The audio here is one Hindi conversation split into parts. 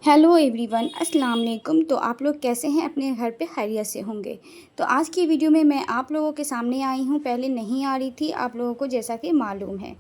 हेलो एवरीवन, अस्सलाम वालेकुम। तो आप लोग कैसे हैं? अपने घर पे खैरियत से होंगे। तो आज की वीडियो में मैं आप लोगों के सामने आई हूँ। पहले नहीं आ रही थी आप लोगों को, जैसा कि मालूम है।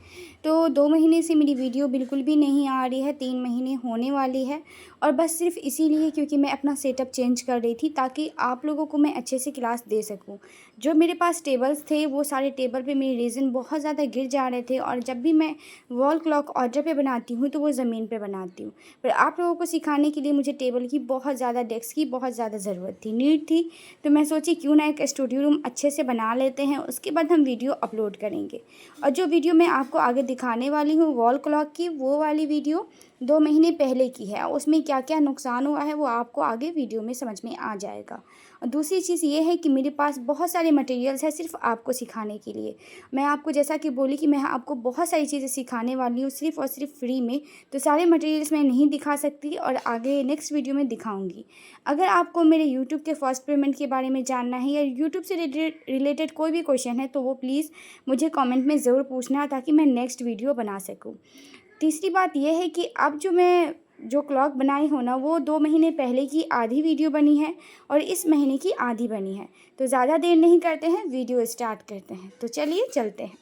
तो 2 महीने से मेरी वीडियो बिल्कुल भी नहीं आ रही है, 3 महीने होने वाली है। और बस सिर्फ इसीलिए क्योंकि मैं अपना सेटअप चेंज कर रही थी, ताकि आप लोगों को मैं अच्छे से क्लास दे सकूँ। जो मेरे पास टेबल्स थे, वो सारे टेबल पे मेरे रेज़न बहुत ज़्यादा गिर जा रहे थे, और जब भी मैं वॉल क्लॉक ऑर्डर पे बनाती हूँ तो वो ज़मीन पे बनाती हूँ। पर आप लोगों को सिखाने के लिए मुझे टेबल की बहुत ज़्यादा, डेस्क की बहुत ज़्यादा ज़रूरत थी, नीड थी। तो मैं सोची क्यों ना एक स्टूडियो रूम अच्छे से बना लेते हैं, उसके बाद हम वीडियो अपलोड करेंगे। और जो वीडियो मैं आपको आगे दिखाने वाली हूँ वॉल क्लॉक की, वो वाली वीडियो 2 महीने पहले की है। उसमें क्या क्या नुकसान हुआ है वो आपको आगे वीडियो में समझ में आ जाएगा। और दूसरी चीज़ ये है कि मेरे पास बहुत सारे मटेरियल्स हैं सिर्फ आपको सिखाने के लिए। मैं आपको जैसा कि बोली कि मैं आपको बहुत सारी चीज़ें सिखाने वाली हूँ, सिर्फ और सिर्फ फ्री में। तो सारे मटेरियल्स मैं नहीं दिखा सकती, और आगे नेक्स्ट वीडियो में दिखाऊंगी। अगर आपको मेरे यूट्यूब के फर्स्ट पेमेंट के बारे में जानना है, या यूट्यूब से रिलेटेड कोई भी क्वेश्चन है, तो वो प्लीज़ मुझे कमेंट में ज़रूर पूछना, ताकि मैं नेक्स्ट वीडियो बना सकूँ। तीसरी बात यह है कि अब जो क्लॉक बनाई हो ना, वो 2 महीने पहले की आधी वीडियो बनी है, और इस महीने की आधी बनी है। तो ज़्यादा देर नहीं करते हैं, वीडियो स्टार्ट करते हैं। तो चलिए चलते हैं।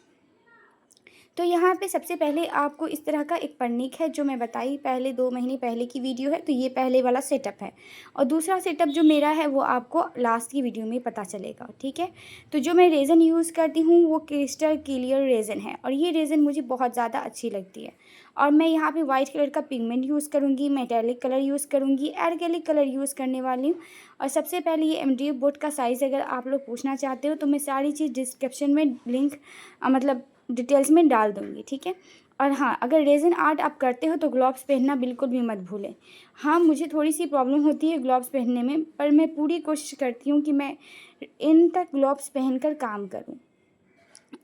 तो यहाँ पे सबसे पहले आपको इस तरह का एक पन्नीक है, जो मैं बताई पहले 2 महीने पहले की वीडियो है। तो ये पहले वाला सेटअप है, और दूसरा सेटअप जो मेरा है वो आपको लास्ट की वीडियो में पता चलेगा, ठीक है। तो जो मैं रेज़न यूज़ करती हूँ वो क्रिस्टल क्लियर रेज़न है, और ये रेज़न मुझे बहुत ज़्यादा अच्छी लगती है। और मैं यहाँ पे वाइट कलर का पिगमेंट यूज़ करूँगी, मेटेलिक कलर यूज़ करूँगी, एक्रेलिक कलर यूज़ करने वाली हूँ। और सबसे पहले ये MDF बोर्ड का साइज़ अगर आप लोग पूछना चाहते हो, तो मैं सारी चीज़ डिस्क्रिप्शन में लिंक मतलब डिटेल्स में डाल दूँगी, ठीक है। और हाँ, अगर रेज़न आर्ट आप करते हो तो ग्लव्स पहनना बिल्कुल भी मत भूलें। हाँ, मुझे थोड़ी-सी प्रॉब्लम होती है ग्लव्स पहनने में, पर मैं पूरी कोशिश करती हूँ कि मैं एंड तक ग्लव्स पहनकर काम करूँ।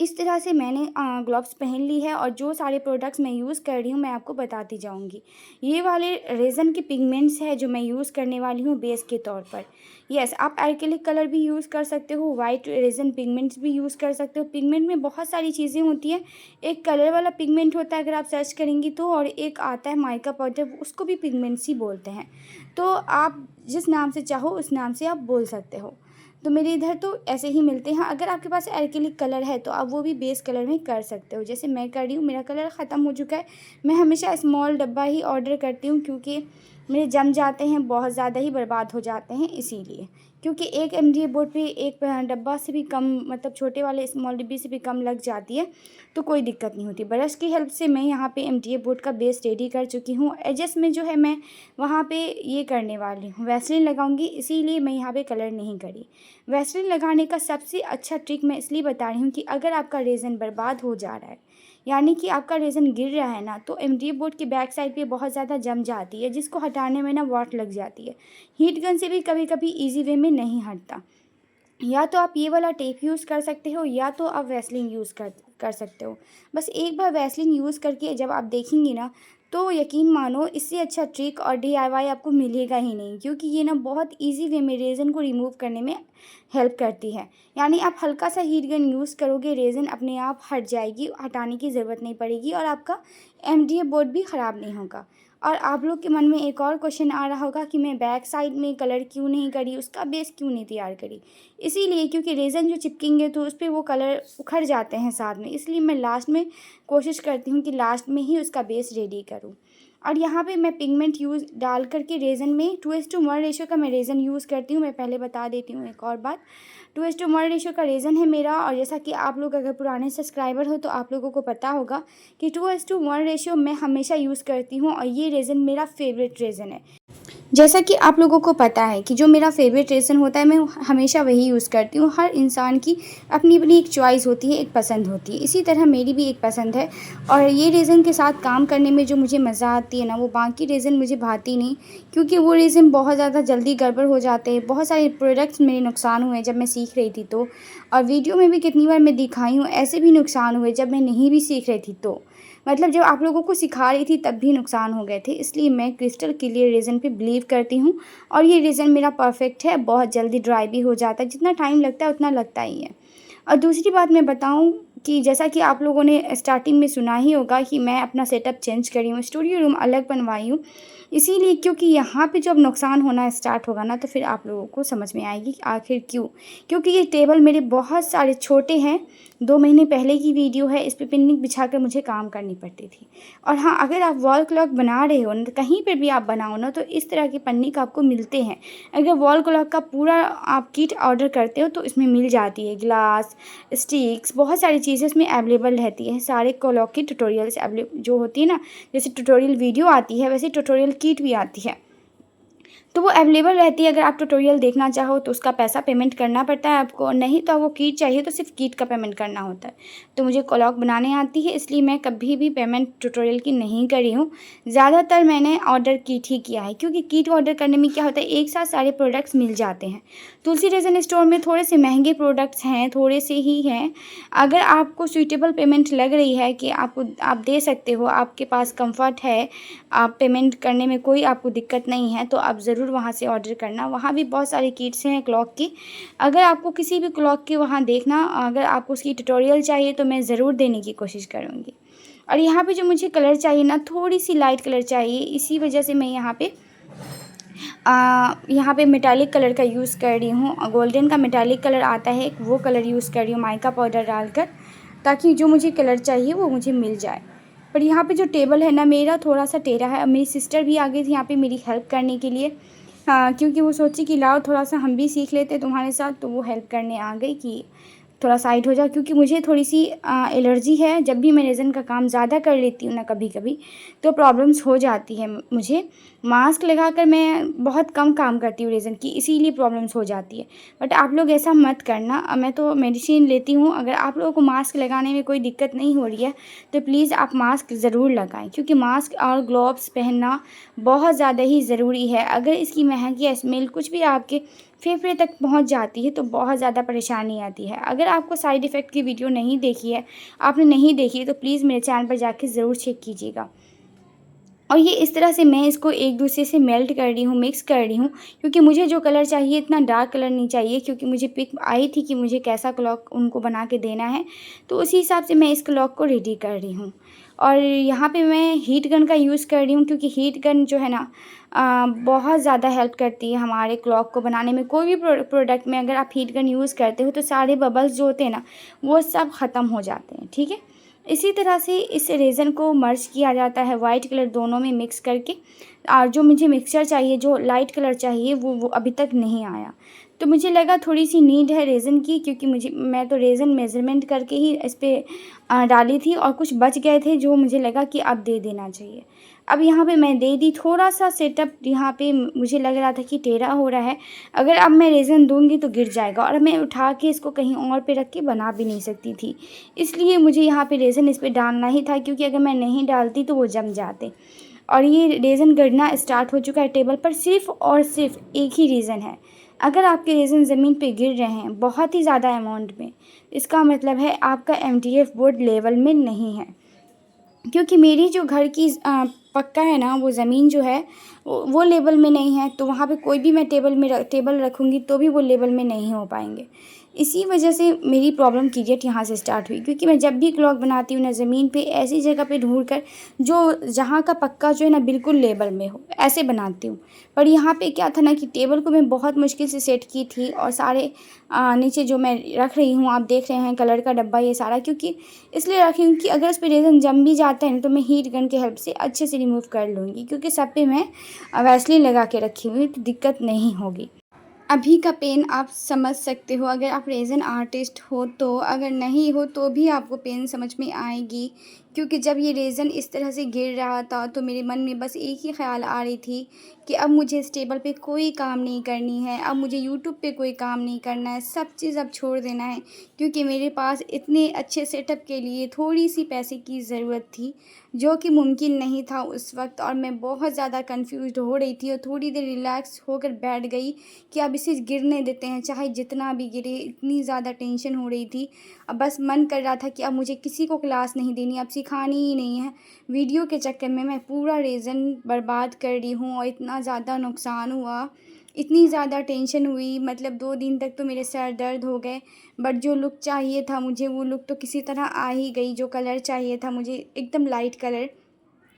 इस तरह से मैंने ग्लव्स पहन ली है, और जो सारे प्रोडक्ट्स मैं यूज़ कर रही हूँ मैं आपको बताती जाऊँगी। ये वाले रेज़न के पिगमेंट्स हैं जो मैं यूज़ करने वाली हूँ बेस के तौर पर। यस, आप एक्रिलिक कलर भी यूज़ कर सकते हो, वाइट रेज़न पिगमेंट्स भी यूज़ कर सकते हो। पिगमेंट में बहुत सारी चीज़ें होती हैं। एक कलर वाला पिगमेंट होता है, अगर आप सर्च करेंगी तो, और एक आता है माइका पाउडर, उसको भी पिगमेंट्स ही बोलते हैं। तो आप जिस नाम से चाहो उस नाम से आप बोल सकते हो। तो मेरे इधर तो ऐसे ही मिलते हैं। अगर आपके पास एक्रिलिक कलर है तो आप वो भी बेस कलर में कर सकते हो, जैसे मैं कर रही हूँ। मेरा कलर ख़त्म हो चुका है। मैं हमेशा स्मॉल डब्बा ही ऑर्डर करती हूँ, क्योंकि मेरे जम जाते हैं, बहुत ज़्यादा ही बर्बाद हो जाते हैं इसीलिए। क्योंकि एक MDF बोर्ड पे एक डब्बा से भी कम, मतलब छोटे वाले स्मॉल डिब्बी से भी कम लग जाती है, तो कोई दिक्कत नहीं होती। ब्रश की हेल्प से मैं यहाँ पे MDF बोर्ड का बेस रेडी कर चुकी हूँ। एजेस में जो है मैं वहाँ पे ये करने वाली हूँ, वैसलीन लगाऊंगी, इसीलिए मैं यहाँ पे कलर नहीं करी। वैसलीन लगाने का सबसे अच्छा ट्रिक मैं इसलिए बता रही हूँ कि अगर आपका रेज़न बर्बाद हो जा रहा है, यानी कि आपका रेज़न गिर रहा है ना, तो MDF बोर्ड की बैक साइड पे बहुत ज़्यादा जम जाती है, जिसको हटाने में ना वाट लग जाती है। हीट गन से भी कभी कभी ईजी वे में नहीं हटता। या तो आप ये वाला टेप यूज़ कर सकते हो, या तो आप वैसलीन यूज़ कर सकते हो। बस एक बार वैसलीन यूज़ करके जब आप देखेंगी ना, तो यकीन मानो इससे अच्छा ट्रिक और DIY आपको मिलेगा ही नहीं, क्योंकि ये ना बहुत इजी वे में रेज़न को रिमूव करने में हेल्प करती है। यानी आप हल्का सा हीट गन यूज़ करोगे, रेज़न अपने आप हट जाएगी, हटाने की ज़रूरत नहीं पड़ेगी, और आपका MDF बोर्ड भी ख़राब नहीं होगा। और आप लोग के मन में एक और क्वेश्चन आ रहा होगा कि मैं बैक साइड में कलर क्यों नहीं करी, उसका बेस क्यों नहीं तैयार करी। इसीलिए क्योंकि रेज़न जो चिपकेंगे तो उस पर वो कलर उखड़ जाते हैं साथ में, इसलिए मैं लास्ट में कोशिश करती हूँ कि लास्ट में ही उसका बेस रेडी करूँ। और यहाँ पे मैं पिगमेंट यूज़ डाल करके रेज़न में 2:1 रेशो का मैं रेज़न यूज़ करती हूँ। मैं पहले बता देती हूँ एक और बात, 2:1 रेशो का रेज़न है मेरा। और जैसा कि आप लोग अगर पुराने सब्सक्राइबर हो तो आप लोगों को पता होगा कि 2:1 रेशो मैं हमेशा यूज़ करती हूँ, और ये रेज़न मेरा फेवरेट रेज़न है। जैसा कि आप लोगों को पता है कि जो मेरा फेवरेट रेज़न होता है मैं हमेशा वही यूज़ करती हूँ। हर इंसान की अपनी अपनी एक चॉइस होती है, एक पसंद होती है, इसी तरह मेरी भी एक पसंद है। और ये रेज़न के साथ काम करने में जो मुझे मज़ा आती है ना, वो बाकी रेज़न मुझे भाती नहीं, क्योंकि वो रेज़न बहुत ज़्यादा जल्दी गड़बड़ हो जाते हैं। बहुत सारे प्रोडक्ट्स मेरे नुकसान हुए जब मैं सीख रही थी तो, और वीडियो में भी कितनी बार मैं दिखाई हूँ, ऐसे भी नुकसान हुए जब मैं नहीं भी सीख रही थी तो, मतलब जब आप लोगों को सिखा रही थी तब भी नुकसान हो गए थे। इसलिए मैं क्रिस्टल क्लियर रेज़न पे बिलीव करती हूँ, और ये रेज़न मेरा परफेक्ट है, बहुत जल्दी ड्राई भी हो जाता है, जितना टाइम लगता है उतना लगता ही है। और दूसरी बात मैं बताऊँ कि जैसा कि आप लोगों ने स्टार्टिंग में सुना ही होगा कि मैं अपना सेटअप चेंज करी हूँ, स्टूडियो रूम अलग बनवाई हूँ। इसीलिए क्योंकि यहाँ पे जब नुकसान होना स्टार्ट होगा ना तो फिर आप लोगों को समझ में आएगी कि आखिर क्यों। क्योंकि ये टेबल मेरे बहुत सारे छोटे हैं, 2 महीने पहले की वीडियो है, इस पे पिन्नी बिछाकर मुझे काम करनी पड़ती थी। और हाँ, अगर आप वॉल क्लॉक बना रहे हो ना, कहीं पर भी आप बनाओ ना, तो इस तरह के पन्नी का आपको मिलते हैं। अगर वॉल क्लॉक का पूरा आप किट ऑर्डर करते हो तो इसमें मिल जाती है, ग्लास, स्टिक्स, बहुत सारी चीज़ें इसमें अवेलेबल रहती हैं। सारे क्लॉक की ट्यूटोरियल्स जो होती है ना, जैसे ट्यूटोरियल वीडियो आती है वैसे ट्यूटोरियल किट भी आती है, तो वो अवेलेबल रहती है। अगर आप ट्यूटोरियल देखना चाहो तो उसका पैसा पेमेंट करना पड़ता है आपको, नहीं तो वो किट चाहिए तो सिर्फ किट का पेमेंट करना होता है। तो मुझे क्लॉक बनाने आती है, इसलिए मैं कभी भी पेमेंट ट्यूटोरियल की नहीं करी हूँ। ज़्यादातर मैंने ऑर्डर किट ही किया है, क्योंकि किट ऑर्डर करने में क्या होता है, एक साथ सारे प्रोडक्ट्स मिल जाते हैं। तुलसी रेज़न स्टोर में थोड़े से महंगे प्रोडक्ट्स हैं, थोड़े से ही हैं। अगर आपको सूटेबल पेमेंट लग रही है कि आप दे सकते हो, आपके पास कंफर्ट है, आप पेमेंट करने में कोई आपको दिक्कत नहीं है, तो आप ज़रूर वहाँ से ऑर्डर करना। वहाँ भी बहुत सारी किट्स हैं क्लॉक की। अगर आपको किसी भी क्लॉक की वहाँ देखना, अगर आपको उसकी ट्यूटोरियल चाहिए तो मैं ज़रूर देने की कोशिश करूँगी। और यहाँ पे जो मुझे कलर चाहिए ना, थोड़ी सी लाइट कलर चाहिए, इसी वजह से मैं यहाँ पे मेटालिक कलर का यूज़ कर रही हूँ। गोल्डन का मेटालिक कलर आता है, वो कलर यूज़ कर रही हूँ माइका पाउडर डालकर, ताकि जो मुझे कलर चाहिए वो मुझे मिल जाए। पर यहाँ पे जो टेबल है ना मेरा, थोड़ा सा टेढ़ा है। अब मेरी सिस्टर भी आ गई थी यहाँ पे मेरी हेल्प करने के लिए, क्योंकि वो सोची कि लाओ थोड़ा सा हम भी सीख लेते तुम्हारे साथ, तो वो हेल्प करने आ गई कि थोड़ा साइड हो जाओ। क्योंकि मुझे थोड़ी सी एलर्जी है, जब भी मैं रेज़न का काम ज़्यादा कर लेती हूँ ना कभी कभी, तो प्रॉब्लम्स हो जाती है मुझे। मास्क लगाकर मैं बहुत कम काम करती हूँ रेज़न की, इसीलिए प्रॉब्लम्स हो जाती है। बट आप लोग ऐसा मत करना, मैं तो मेडिसिन लेती हूँ। अगर आप लोगों को मास्क लगाने में कोई दिक्कत नहीं हो रही है तो प्लीज़ आप मास्क ज़रूर लगाएं, क्योंकि मास्क और ग्लोव्स पहनना बहुत ज़्यादा ही ज़रूरी है। अगर इसकी महक या स्मेल कुछ भी आपके फेफड़े तक पहुंच जाती है तो बहुत ज़्यादा परेशानी आती है। अगर आपको साइड इफ़ेक्ट की वीडियो नहीं देखी है, आपने नहीं देखी है, तो प्लीज़ मेरे चैनल पर जाके ज़रूर चेक कीजिएगा। और ये इस तरह से मैं इसको एक दूसरे से मेल्ट कर रही हूँ, मिक्स कर रही हूँ, क्योंकि मुझे जो कलर चाहिए इतना डार्क कलर नहीं चाहिए। क्योंकि मुझे पिक आई थी कि मुझे कैसा क्लॉक उनको बना के देना है, तो उसी हिसाब से मैं इस क्लॉक को रेडी कर रही हूँ। और यहाँ पे मैं हीट गन का यूज़ कर रही हूँ, क्योंकि हीट गन जो है ना बहुत ज़्यादा हेल्प करती है हमारे क्लॉक को बनाने में। कोई भी प्रोडक्ट में अगर आप हीट गन यूज़ करते हो तो सारे बबल्स जो होते हैं ना, वो सब ख़त्म हो जाते हैं, ठीक है। इसी तरह से इस रेज़न को मर्ज किया जाता है वाइट कलर दोनों में मिक्स करके। और जो मुझे मिक्सचर चाहिए, जो लाइट कलर चाहिए, वो अभी तक नहीं आया। तो मुझे लगा थोड़ी सी नीड है रेज़न की, क्योंकि मैं तो रेज़न मेज़रमेंट करके ही इस पर डाली थी, और कुछ बच गए थे जो मुझे लगा कि अब दे देना चाहिए। अब यहाँ पे मैं दे दी। थोड़ा सा सेटअप यहाँ पे मुझे लग रहा था कि टेढ़ा हो रहा है, अगर अब मैं रेज़न दूंगी तो गिर जाएगा, और मैं उठा के इसको कहीं और पे रख के बना भी नहीं सकती थी। इसलिए मुझे यहाँ पे रेज़न इस पर डालना ही था, क्योंकि अगर मैं नहीं डालती तो वो जम जाते। और ये रेज़न गिरना स्टार्ट हो चुका है टेबल पर, सिर्फ़ और सिर्फ एक ही रीज़न है। अगर आपके रेज़न ज़मीन पे गिर रहे हैं बहुत ही ज़्यादा अमाउंट में, इसका मतलब है आपका एमडीएफ बोर्ड लेवल में नहीं है। क्योंकि मेरी जो घर की पक्का है ना, वो ज़मीन जो है वो लेवल में नहीं है, तो वहाँ पे कोई भी मैं टेबल रखूँगी तो भी वो लेवल में नहीं हो पाएंगे। इसी वजह से मेरी प्रॉब्लम क्रिएट यहाँ से स्टार्ट हुई, क्योंकि मैं जब भी क्लॉक बनाती हूँ ना, ज़मीन पे ऐसी जगह पे ढूंढ कर जो जहाँ का पक्का जो है ना बिल्कुल लेवल में हो, ऐसे बनाती हूँ। पर यहाँ पे क्या था ना कि टेबल को मैं बहुत मुश्किल से सेट की थी, और सारे नीचे जो मैं रख रही हूँ, आप देख रहे हैं कलर का डब्बा, ये सारा क्योंकि इसलिए रखी हूँ कि अगर उस पर रेज़न जम भी जाता है ना तो मैं हीट गन की हेल्प से अच्छे से रिमूव कर लूँगी, क्योंकि सब पे मैं वैसलीन लगा के रखी हुई, तो दिक्कत नहीं होगी। अभी का पेन आप समझ सकते हो, अगर आप रेज़न आर्टिस्ट हो तो। अगर नहीं हो तो भी आपको पेन समझ में आएगी, क्योंकि जब ये रेज़न इस तरह से गिर रहा था तो मेरे मन में बस एक ही ख़्याल आ रही थी कि अब मुझे इस टेबल पे कोई काम नहीं करनी है, अब मुझे यूट्यूब पे कोई काम नहीं करना है, सब चीज़ अब छोड़ देना है। क्योंकि मेरे पास इतने अच्छे सेटअप के लिए थोड़ी सी पैसे की ज़रूरत थी, जो कि मुमकिन नहीं था उस वक्त। और मैं बहुत ज़्यादा कंफ्यूज्ड हो रही थी, और थोड़ी देर रिलैक्स होकर बैठ गई कि अब इसे गिरने देते हैं, चाहे जितना भी गिरे। इतनी ज़्यादा टेंशन हो रही थी, अब बस मन कर रहा था कि अब मुझे किसी को क्लास नहीं देनी, अब सिखानी ही नहीं है। वीडियो के चक्कर में मैं पूरा रेज़न बर्बाद कर रही हूँ, और इतना ज़्यादा नुकसान हुआ, इतनी ज़्यादा टेंशन हुई, मतलब 2 दिन तक तो मेरे सर दर्द हो गए। बट जो लुक चाहिए था मुझे, वो लुक तो किसी तरह आ ही गई। जो कलर चाहिए था मुझे, एकदम लाइट कलर,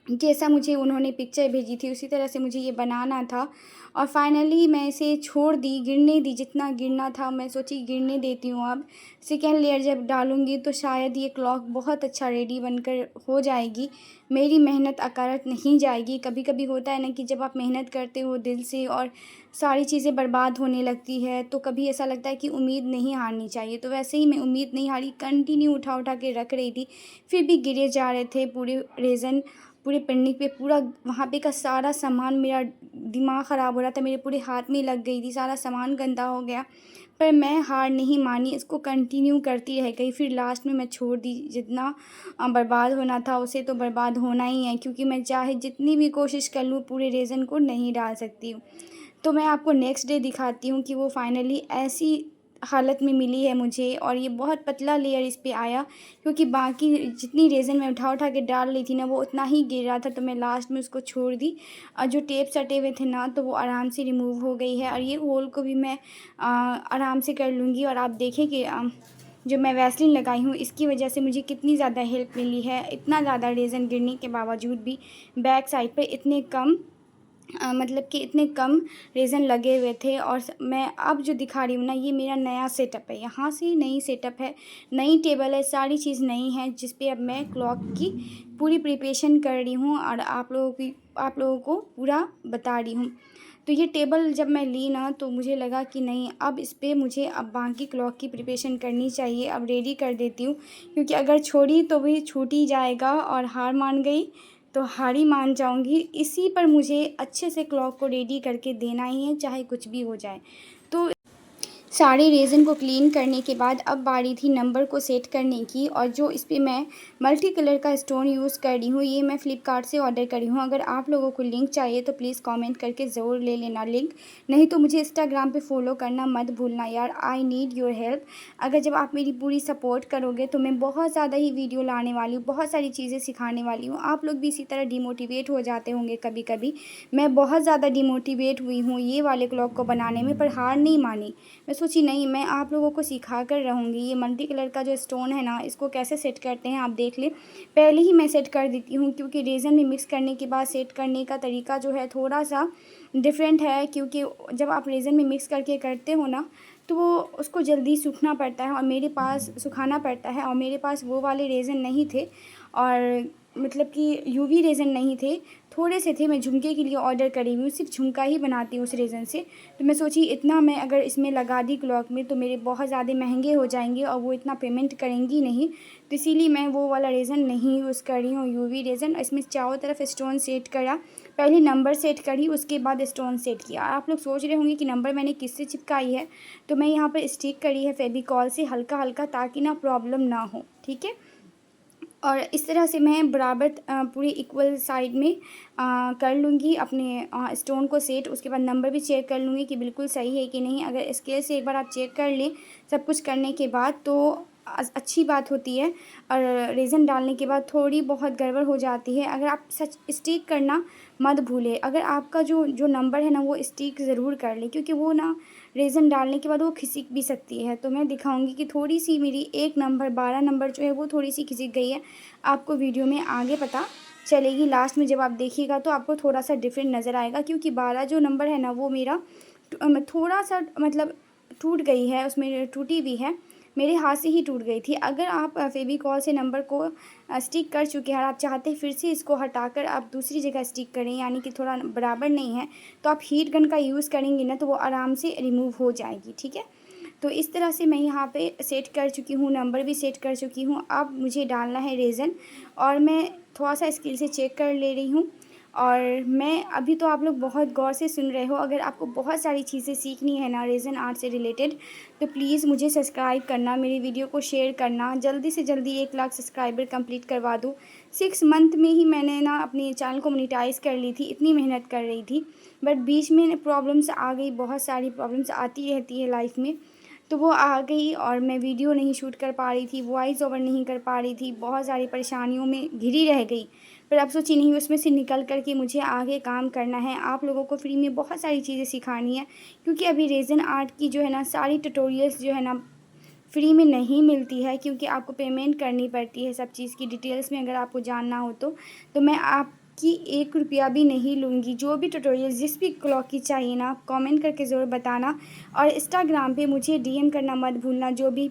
जैसा मुझे उन्होंने पिक्चर भेजी थी उसी तरह से मुझे ये बनाना था। और फाइनली मैं इसे छोड़ दी, गिरने दी, जितना गिरना था मैं सोची गिरने देती हूँ अब। सेकेंड लेयर जब डालूँगी तो शायद ये क्लॉक बहुत अच्छा रेडी बनकर हो जाएगी। मेरी मेहनत अकारत नहीं जाएगी। कभी कभी होता है ना कि जब आप मेहनत करते हो दिल से और सारी चीज़ें बर्बाद होने लगती है तो कभी ऐसा लगता है कि उम्मीद नहीं हारनी चाहिए। तो वैसे ही मैं उम्मीद नहीं हारी, कंटिन्यू उठा उठा के रख रही थी, फिर भी गिरे जा रहे थे पूरे रेज़न, पूरे पन्नी पे। पूरा वहाँ पे का सारा सामान, मेरा दिमाग ख़राब हो रहा था, मेरे पूरे हाथ में लग गई थी, सारा सामान गंदा हो गया। पर मैं हार नहीं मानी, इसको कंटिन्यू करती रह गई। फिर लास्ट में मैं छोड़ दी। जितना बर्बाद होना था उसे तो बर्बाद होना ही है, क्योंकि मैं चाहे जितनी भी कोशिश कर लूँ पूरे रेज़न को नहीं डाल सकती हूँ। तो मैं आपको नेक्स्ट डे दिखाती हूँ कि वो फाइनली ऐसी हालत में मिली है मुझे। और ये बहुत पतला लेयर इस पे आया, क्योंकि बाकी जितनी रेज़न मैं उठा उठा के डाल रही थी ना वो उतना ही गिर रहा था, तो मैं लास्ट में उसको छोड़ दी। और जो टेप सटे हुए थे ना तो वो आराम से रिमूव हो गई है। और ये होल को भी मैं आराम से कर लूँगी। और आप देखें कि जो मैं वैसलीन लगाई हूँ इसकी वजह से मुझे कितनी ज़्यादा हेल्प मिली है। इतना ज़्यादा रेज़न गिरने के बावजूद भी बैक साइड पर इतने कम मतलब कि इतने कम रेज़न लगे हुए थे। और मैं अब जो दिखा रही हूँ ना ये मेरा नया सेटअप है, यहाँ से नई सेटअप है, नई टेबल है, सारी चीज़ नई है, जिस पे अब मैं क्लॉक की पूरी प्रिपरेशन कर रही हूँ और आप लोगों को पूरा बता रही हूँ। तो ये टेबल जब मैं ली ना तो मुझे लगा कि नहीं, अब इस पे मुझे अब बाकी क्लॉक की प्रिपरेशन करनी चाहिए। अब रेडी कर देती हूँ, क्योंकि अगर छोड़ी तो भी छूट ही जाएगा, और हार मान गई तो हार ही मान जाऊँगी। इसी पर मुझे अच्छे से क्लॉक को रेडी करके देना ही है, चाहे कुछ भी हो जाए। तो सारे रेज़न को क्लीन करने के बाद अब बारी थी नंबर को सेट करने की। और जो इस पे मैं मल्टी कलर का स्टोन यूज़ कर रही हूँ, ये मैं फ़्लिपकार्ट से ऑर्डर करी हूँ। अगर आप लोगों को लिंक चाहिए तो प्लीज़ कमेंट करके ज़रूर ले लेना लिंक, नहीं तो मुझे इंस्टाग्राम पे फॉलो करना मत भूलना यार। I need your help. अगर जब आप मेरी पूरी सपोर्ट करोगे तो मैं बहुत ज़्यादा ही वीडियो लाने वाली हूँ, बहुत सारी चीज़ें सिखाने वाली हूँ। आप लोग भी इसी तरह डिमोटिवेट हो जाते होंगे कभी कभी। मैं बहुत ज़्यादा डिमोटिवेट हुई हूँ ये वाले क्लॉक को बनाने में, पर हार नहीं मानी। मैं सोची नहीं, मैं आप लोगों को सिखा कर रहूँगी। ये मल्टी कलर का जो स्टोन है ना इसको कैसे सेट करते हैं आप देख लें। पहले ही मैं सेट कर देती हूँ, क्योंकि रेज़न में मिक्स करने के बाद सेट करने का तरीका जो है थोड़ा सा डिफरेंट है। क्योंकि जब आप रेज़न में मिक्स करके करते हो ना तो वो उसको जल्दी सूखना पड़ता है, और मेरे पास सुखाना पड़ता है, और मेरे पास वो वाले रेज़न नहीं थे। और मतलब कि यूवी रेज़न नहीं थे, थोड़े से थे। मैं झुमके के लिए ऑर्डर करी हुई हूँ, सिर्फ झुमका ही बनाती हूँ उस रेज़न से। तो मैं सोची इतना मैं अगर इसमें लगा दी क्लॉक में तो मेरे बहुत ज़्यादा महंगे हो जाएंगे और वो इतना पेमेंट करेंगी नहीं। तो इसीलिए मैं वो वाला रेज़न नहीं यूज़ कर रही हूँ, यूवी रेज़न। इसमें चारों तरफ स्टोन सेट करा, पहले नंबर सेट करी उसके बाद स्टोन सेट किया। आप लोग सोच रहे होंगे कि नंबर मैंने किससे चिपकाई है, तो मैं यहाँ पर स्टिक करी है फेविकॉल से हल्का हल्का, ताकि ना प्रॉब्लम ना हो, ठीक है। और इस तरह से मैं बराबर पूरी इक्वल साइड में कर लूँगी अपने स्टोन को सेट। उसके बाद नंबर भी चेक कर लूँगी कि बिल्कुल सही है कि नहीं। अगर स्केल से एक बार आप चेक कर लें सब कुछ करने के बाद तो अच्छी बात होती है। और रेज़न डालने के बाद थोड़ी बहुत गड़बड़ हो जाती है। अगर आप सच स्टिक करना मत भूलें। अगर आपका जो जो नंबर है ना वो स्टिक ज़रूर कर लें, क्योंकि वो ना रेज़न डालने के बाद वो खिसक भी सकती है। तो मैं दिखाऊंगी कि थोड़ी सी मेरी एक नंबर 12 नंबर जो है वो थोड़ी सी खिसक गई है। आपको वीडियो में आगे पता चलेगी, लास्ट में जब आप देखिएगा तो आपको थोड़ा सा डिफरेंट नज़र आएगा। क्योंकि 12 जो नंबर है ना वो मेरा थोड़ा सा मतलब टूट गई है, उसमें टूटी भी है, मेरे हाथ से ही टूट गई थी। अगर आप फेविकॉल से नंबर को स्टिक कर चुके हैं और आप चाहते हैं फिर से इसको हटाकर आप दूसरी जगह स्टिक करें, यानी कि थोड़ा बराबर नहीं है, तो आप हीट गन का यूज़ करेंगे ना तो वो आराम से रिमूव हो जाएगी, ठीक है। तो इस तरह से मैं यहाँ पे सेट कर चुकी हूँ, नंबर भी सेट कर चुकी हूँ। अब मुझे डालना है रेज़न, और मैं थोड़ा सा स्किल से चेक कर ले रही हूँ। और मैं अभी तो आप लोग बहुत गौर से सुन रहे हो। अगर आपको बहुत सारी चीज़ें सीखनी है ना रेज़न आर्ट से रिलेटेड, तो प्लीज़ मुझे सब्सक्राइब करना, मेरी वीडियो को शेयर करना, जल्दी से जल्दी 1 लाख सब्सक्राइबर कंप्लीट करवा दूँ। 6 मंथ में ही मैंने ना अपने चैनल को मोनेटाइज़ कर ली थी, इतनी मेहनत कर रही थी। बट बीच में प्रॉब्लम्स आ गई, बहुत सारी प्रॉब्लम्स आती रहती है लाइफ में, तो वो आ गई और मैं वीडियो नहीं शूट कर पा रही थी, वॉइस ओवर नहीं कर पा रही थी, बहुत सारी परेशानियों में घिरी रह गई। पर अब सोची नहीं, उसमें से निकल कर के मुझे आगे काम करना है। आप लोगों को फ्री में बहुत सारी चीज़ें सिखानी है, क्योंकि अभी रेज़न आर्ट की जो है ना सारी ट्यूटोरियल्स जो है ना फ्री में नहीं मिलती है, क्योंकि आपको पेमेंट करनी पड़ती है सब चीज़ की डिटेल्स में अगर आपको जानना हो तो। मैं कि 1 रुपया भी नहीं लूँगी। जो भी ट्यूटोरियल जिस भी क्लॉक की चाहिए ना, आप कमेंट करके ज़रूर बताना और इंस्टाग्राम पे मुझे डीएम करना मत भूलना। जो भी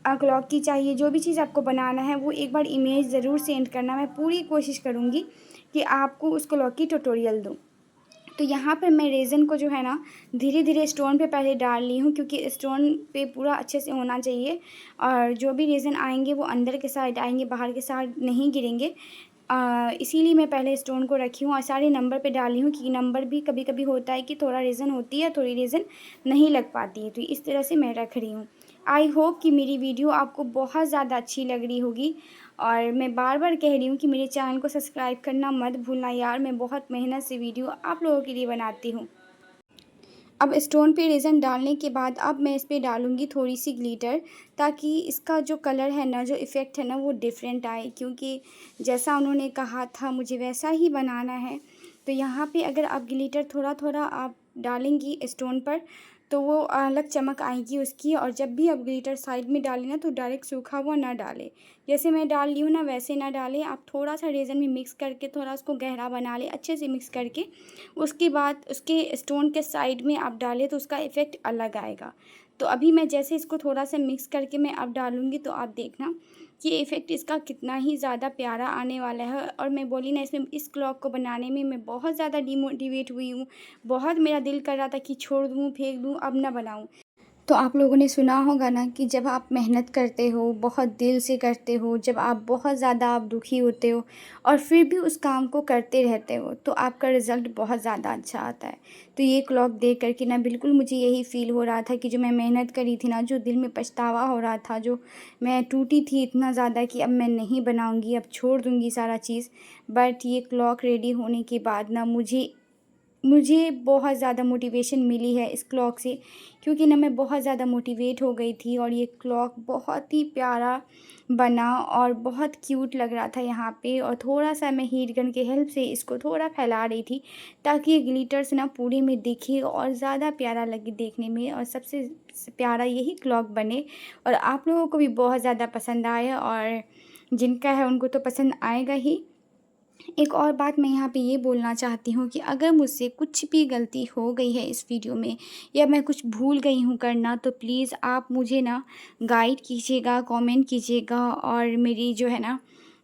क्लॉक की चाहिए, जो भी चीज़ आपको बनाना है, वो एक बार इमेज ज़रूर सेंड करना। मैं पूरी कोशिश करूँगी कि आपको उस क्लॉक की ट्यूटोरियल दूँ। तो यहाँ पर मैं रेज़न को जो है ना धीरे-धीरे स्टोन पे पहले डाल ली हूँ, क्योंकि स्टोन पे पूरा अच्छे से होना चाहिए और जो भी रेज़न आएँगे वो अंदर के साइड आएँगे, बाहर के साइड नहीं गिरेंगे। इसीलिए मैं पहले स्टोन को रखी हूँ और सारे नंबर पे डाली हूँ, क्योंकि नंबर भी कभी-कभी होता है कि थोड़ा रेज़न होती है, थोड़ी रेज़न नहीं लग पाती है। तो इस तरह से मैं रख रही हूँ। आई होप कि मेरी वीडियो आपको बहुत ज़्यादा अच्छी लग रही होगी और मैं बार-बार कह रही हूँ कि मेरे चैनल को सब्सक्राइब करना मत भूलना यार। मैं बहुत मेहनत से वीडियो आप लोगों के लिए बनाती हूँ। अब स्टोन पे रेज़न डालने के बाद अब मैं इस पे डालूँगी थोड़ी-सी ग्लिटर, ताकि इसका जो कलर है ना, जो इफ़ेक्ट है ना, वो डिफ़रेंट आए, क्योंकि जैसा उन्होंने कहा था मुझे वैसा ही बनाना है। तो यहाँ पे अगर आप ग्लिटर थोड़ा-थोड़ा आप डालेंगी स्टोन पर, तो वो अलग चमक आएगी उसकी। और जब भी आप ग्लिटर साइड में डालें ना, तो डायरेक्ट सूखा हुआ ना डालें। जैसे मैं डाल रही हूँ ना, वैसे ना डालें। आप थोड़ा-सा रेज़न में मिक्स करके थोड़ा उसको गहरा बना लें, अच्छे से मिक्स करके। उसके बाद उसके स्टोन के साइड में आप डालें तो उसका इफ़ेक्ट अलग आएगा। तो अभी मैं जैसे इसको थोड़ा-सा मिक्स करके मैं अब डालूँगी, तो आप देखना कि इफ़ेक्ट इसका कितना ही ज़्यादा प्यारा आने वाला है। और मैं बोली ना, इसमें इस क्लॉक को बनाने में मैं बहुत ज़्यादा डिमोटिवेट हुई हूँ। बहुत मेरा दिल कर रहा था कि छोड़ दूँ, फेंक दूँ, अब ना बनाऊँ। तो आप लोगों ने सुना होगा ना कि जब आप मेहनत करते हो, बहुत दिल से करते हो, जब आप बहुत ज़्यादा आप दुखी होते हो और फिर भी उस काम को करते रहते हो, तो आपका रिज़ल्ट बहुत ज़्यादा अच्छा आता है। तो ये क्लॉक देख कर के ना बिल्कुल मुझे यही फ़ील हो रहा था कि जो मैं मेहनत करी थी ना, जो दिल में पछतावा हो रहा था, जो मैं टूटी थी इतना ज़्यादा कि अब मैं नहीं बनाऊँगी, अब छोड़ दूँगी सारा चीज़। बट ये क्लॉक रेडी होने के बाद ना मुझे बहुत ज़्यादा मोटिवेशन मिली है इस क्लॉक से, क्योंकि ना मैं बहुत ज़्यादा मोटिवेट हो गई थी और ये क्लॉक बहुत ही प्यारा बना और बहुत क्यूट लग रहा था यहाँ पे। और थोड़ा-सा मैं हीट गन की हेल्प से इसको थोड़ा फैला रही थी, ताकि ये ग्लिटर्स ना पूरे में दिखे और ज़्यादा प्यारा लगे देखने में और सबसे प्यारा यही क्लॉक बने और आप लोगों को भी बहुत ज़्यादा पसंद आए और जिनका है उनको तो पसंद आएगा ही। एक और बात मैं यहाँ पे ये बोलना चाहती हूँ कि अगर मुझसे कुछ भी गलती हो गई है इस वीडियो में या मैं कुछ भूल गई हूँ करना, तो प्लीज़ आप मुझे ना गाइड कीजिएगा, कमेंट कीजिएगा और मेरी जो है ना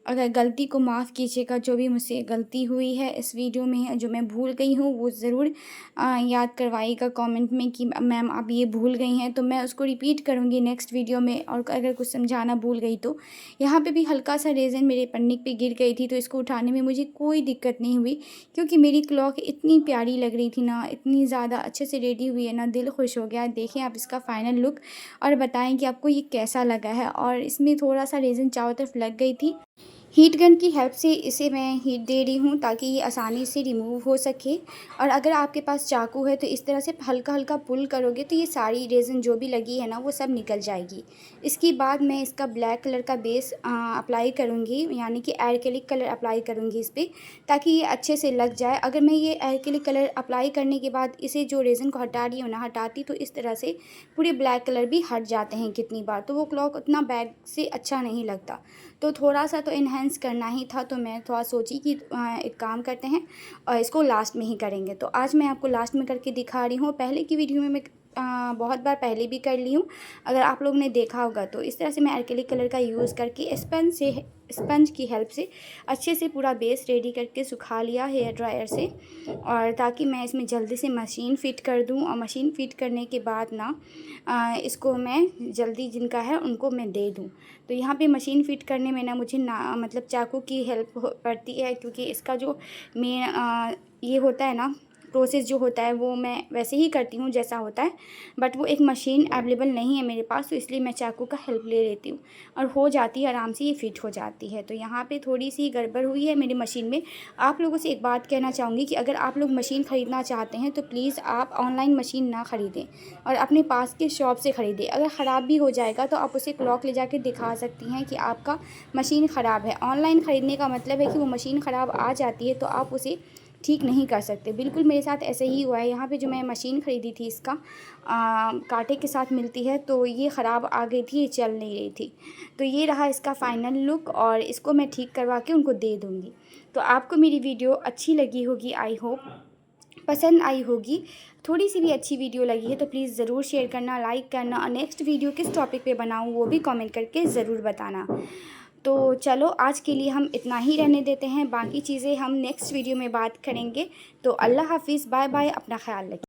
अगर गलती को माफ़ कीजिएगा। जो भी मुझसे गलती हुई है इस वीडियो में, जो मैं भूल गई हूँ, वो ज़रूर याद करवाइएगा कमेंट में कि मैम आप ये भूल गई हैं, तो मैं उसको रिपीट करूँगी नेक्स्ट वीडियो में। और अगर कुछ समझाना भूल गई तो यहाँ पे भी हल्का सा रेज़न मेरे पन्नी पे गिर गई थी, तो इसको उठाने में मुझे कोई दिक्कत नहीं हुई, क्योंकि मेरी क्लॉक इतनी प्यारी लग रही थी ना, इतनी ज़्यादा अच्छे से रेडी हुई है ना, दिल खुश हो गया। देखें आप इसका फाइनल लुक और बताएं कि आपको ये कैसा लगा है। और इसमें थोड़ा सा रेज़न चारों तरफ लग गई थी। हीट गन की हेल्प से इसे मैं हीट दे रही हूँ, ताकि ये आसानी से रिमूव हो सके। और अगर आपके पास चाकू है तो इस तरह से हल्का-हल्का पुल करोगे तो ये सारी रेज़न जो भी लगी है ना, वो सब निकल जाएगी। इसके बाद मैं इसका ब्लैक कलर का बेस अप्लाई करूँगी, यानी कि एक्रिलिक कलर अप्लाई करूँगी इस पे, ताकि ये अच्छे से लग जाए। अगर मैं ये एक्रिलिक कलर अप्लाई करने के बाद इसे जो रेज़न को हटा रही हूँ ना, हटाती तो इस तरह से पूरे ब्लैक कलर भी हट जाते हैं कितनी बार, तो वो क्लॉक उतना बैक से अच्छा नहीं लगता। तो थोड़ा-सा तो एनहांस करना ही था, तो मैं थोड़ा सोची कि एक काम करते हैं और इसको लास्ट में ही करेंगे। तो आज मैं आपको लास्ट में करके दिखा रही हूँ। पहले की वीडियो में मैं बहुत बार पहले भी कर ली हूँ, अगर आप लोगों ने देखा होगा तो। इस तरह से मैं एक्रिलिक कलर का यूज़ करके स्पंज की हेल्प से अच्छे से पूरा बेस रेडी करके सुखा लिया हेयर ड्रायर से, और ताकि मैं इसमें जल्दी से मशीन फ़िट कर दूँ। और मशीन फ़िट करने के बाद ना इसको मैं जल्दी जिनका है उनको मैं दे दूँ। तो यहाँ पे मशीन फ़िट करने में ना मुझे ना मतलब चाकू की हेल्प पड़ती है, क्योंकि इसका जो मेन ये होता है ना प्रोसेस जो होता है, वो मैं वैसे ही करती हूँ जैसा होता है, बट वो एक मशीन अवेलेबल नहीं है मेरे पास, तो इसलिए मैं चाकू का हेल्प ले लेती हूँ और हो जाती है आराम से, ये फ़िट हो जाती है। तो यहाँ पे थोड़ी सी गड़बड़ हुई है मेरी मशीन में। आप लोगों से एक बात कहना चाहूँगी कि अगर आप लोग मशीन ख़रीदना चाहते हैं तो प्लीज़ आप ऑनलाइन मशीन ना ख़रीदें और अपने पास के शॉप से ख़रीदें। अगर ख़राब भी हो जाएगा तो आप उसे क्लॉक ले जाकर दिखा सकती हैं कि आपका मशीन ख़राब है। ऑनलाइन ख़रीदने का मतलब है कि वो मशीन ख़राब आ जाती है तो आप उसे ठीक नहीं कर सकते। बिल्कुल मेरे साथ ऐसे ही हुआ है। यहाँ पे जो मैं मशीन ख़रीदी थी इसका कांटे के साथ मिलती है, तो ये ख़राब आ गई थी, ये चल नहीं रही थी। तो ये रहा इसका फ़ाइनल लुक और इसको मैं ठीक करवा के उनको दे दूँगी। तो आपको मेरी वीडियो अच्छी लगी होगी, आई होप पसंद आई होगी। थोड़ी सी भी अच्छी वीडियो लगी है तो प्लीज़ ज़रूर शेयर करना, लाइक करना, और नेक्स्ट वीडियो किस टॉपिक पे बनाऊँ वो भी कमेंट करके ज़रूर बताना। तो चलो आज के लिए हम इतना ही रहने देते हैं, बाकी चीज़ें हम नेक्स्ट वीडियो में बात करेंगे। तो अल्लाह हाफ़िज़, बाय बाय, अपना ख्याल रखिए।